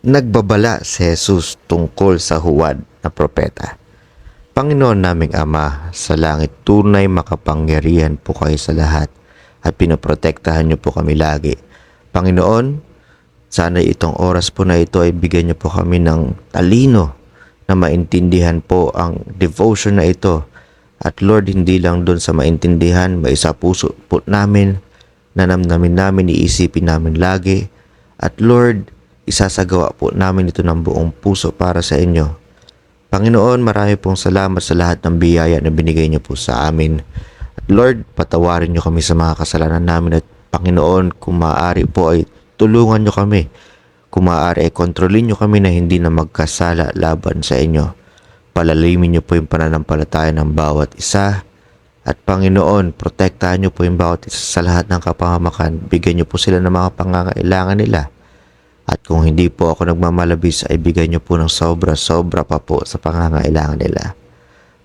Nagbabala si Jesus tungkol sa huwad na propeta. Panginoon naming Ama, sa langit tunay makapangyarihan po kayo sa lahat at pinoprotektahan niyo po kami lagi. Panginoon, sana itong oras po na ito ay bigyan niyo po kami ng talino na maintindihan po ang devotion na ito. At Lord, hindi lang doon sa maintindihan, maisa puso po namin, nanamnamin namin, iisipin namin lagi. At Lord, isasagawa po namin ito ng buong puso para sa inyo. Panginoon, marami pong salamat sa lahat ng biyaya na binigay niyo po sa amin. At Lord, patawarin niyo kami sa mga kasalanan namin. At Panginoon, kung maaari po ay tulungan niyo kami. Kung maaari ay kontrolin niyo kami na hindi na magkasala laban sa inyo. Palalimin niyo po yung pananampalataya ng bawat isa. At Panginoon, protektahan niyo po yung bawat isa sa lahat ng kapahamakan. Bigyan niyo po sila ng mga pangangailangan nila. At kung hindi po ako nagmamalabis ay bigyan niyo po ng sobra-sobra pa po sa pangangailangan nila.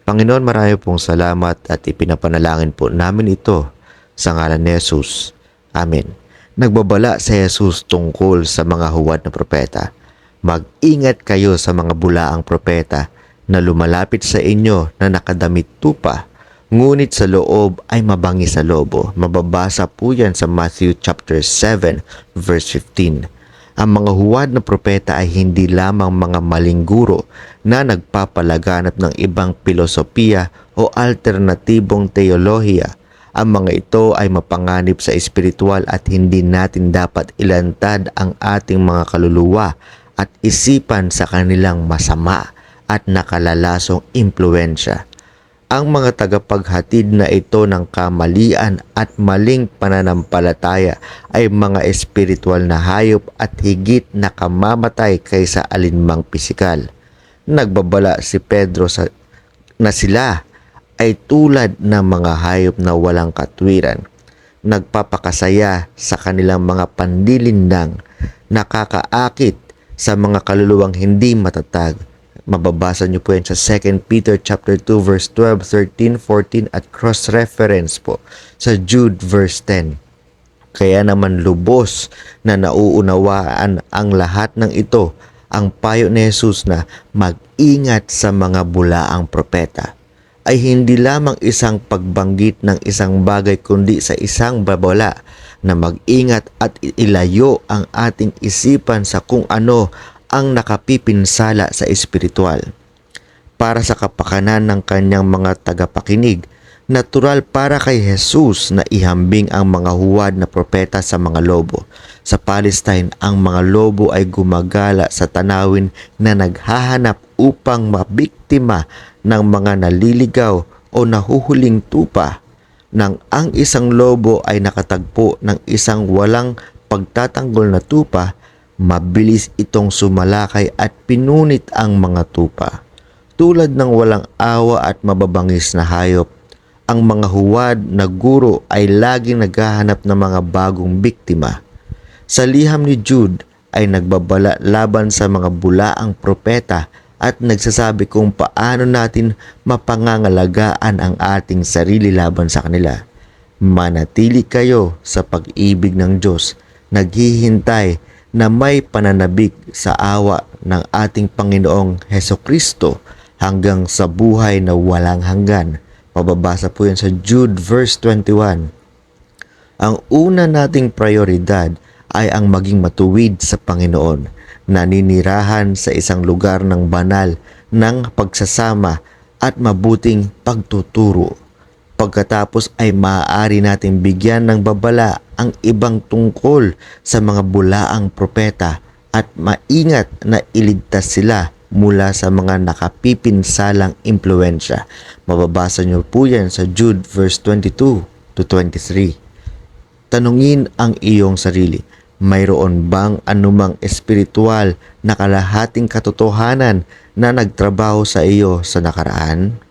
Panginoon, marami pong salamat at ipinapanalangin po namin ito sa ngalan ni Jesus. Amen. Nagbabala si Jesus tungkol sa mga huwad na propeta. Mag-ingat kayo sa mga bulaang propeta na lumalapit sa inyo na nakadamit tupa, ngunit sa loob ay mabangi sa lobo. Mababasa po yan sa Matthew chapter 7 verse 15. Ang mga huwad na propeta ay hindi lamang mga maling guro na nagpapalaganap ng ibang filosofiya o alternatibong teolohiya. Ang mga ito ay mapanganib sa espiritual at hindi natin dapat ilantad ang ating mga kaluluwa at isipan sa kanilang masama at nakalalasong impluensya. Ang mga tagapaghatid na ito ng kamalian at maling pananampalataya ay mga espiritual na hayop at higit na kamamatay kaysa alinmang pisikal. Nagbabala si Pedro na sila ay tulad ng mga hayop na walang katwiran, nagpapakasaya sa kanilang mga pandilindang, nakakaakit sa mga kaluluwang hindi matatag. Mababasa niyo po yan sa 2 Peter chapter 2 verse 12, 13, 14 at cross-reference po sa Jude verse 10. Kaya naman lubos na nauunawaan ang lahat ng ito ang payo ni Jesus na mag-ingat sa mga bulaang propeta ay hindi lamang isang pagbanggit ng isang bagay kundi sa isang babala na mag-ingat at ilayo ang ating isipan sa kung ano ang nakapipinsala sa espiritual. Para sa kapakanan ng kanyang mga tagapakinig, natural para kay Jesus na ihambing ang mga huwad na propeta sa mga lobo. Sa Palestine, ang mga lobo ay gumagala sa tanawin na naghahanap upang mabiktima ng mga naliligaw o nahuhuling tupa. Nang ang isang lobo ay nakatagpo ng isang walang pagtatanggol na tupa, mabilis itong sumalakay at pinunit ang mga tupa. Tulad ng walang awa at mababangis na hayop, ang mga huwad na guro ay laging naghahanap ng mga bagong biktima. Sa liham ni Jude ay nagbabala laban sa mga bulaang propeta at nagsasabi kung paano natin mapangangalagaan ang ating sarili laban sa kanila. Manatili kayo sa pag-ibig ng Diyos, naghihintay na may pananabik sa awa ng ating Panginoong Hesukristo hanggang sa buhay na walang hanggan. Mababasa po yan sa Jude verse 21. Ang una nating prioridad ay ang maging matuwid sa Panginoon, naninirahan sa isang lugar ng banal ng pagsasama at mabuting pagtuturo. Pagkatapos ay maaari nating bigyan ng babala ang ibang tungkol sa mga bulaang propeta at maingat na iligtas sila mula sa mga nakapipinsalang impluensya. Mababasa niyo po yan sa Jude verse 22 to 23. Tanungin ang iyong sarili, mayroon bang anumang espiritual na kalahating katotohanan na nagtrabaho sa iyo sa nakaraan?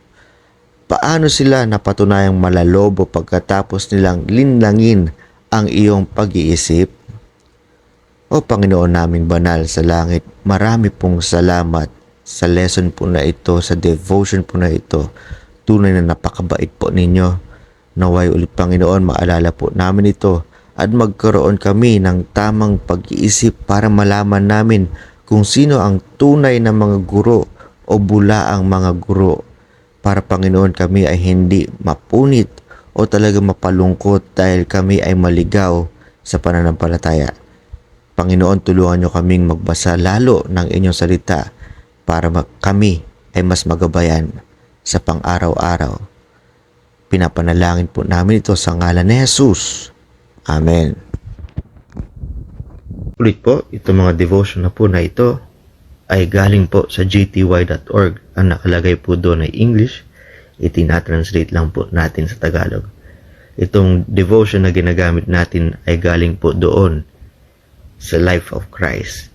Paano sila napatunayang malalobo pagkatapos nilang linlangin ang iyong pag-iisip? O Panginoon naming banal sa langit, marami pong salamat sa lesson po na ito, sa devotion po na ito. Tunay na napakabait po ninyo. Naway ulit Panginoon, maalala po namin ito at magkaroon kami ng tamang pag-iisip para malaman namin kung sino ang tunay na mga guro o bulaang mga guro para Panginoon kami ay hindi mapunit o talaga mapalungkot dahil kami ay maligaw sa pananampalataya. Panginoon, tulungan niyo kaming magbasa lalo ng inyong salita para kami ay mas magabayan sa pang-araw-araw. Pinapanalangin po namin ito sa ngalan ni Jesus. Amen. Ulit po, itong mga devotion na po na ito ay galing po sa gty.org. Ang nakalagay po doon ay English. Itinatranslate lang po natin sa Tagalog. Itong devotion na ginagamit natin ay galing po doon sa Life of Christ.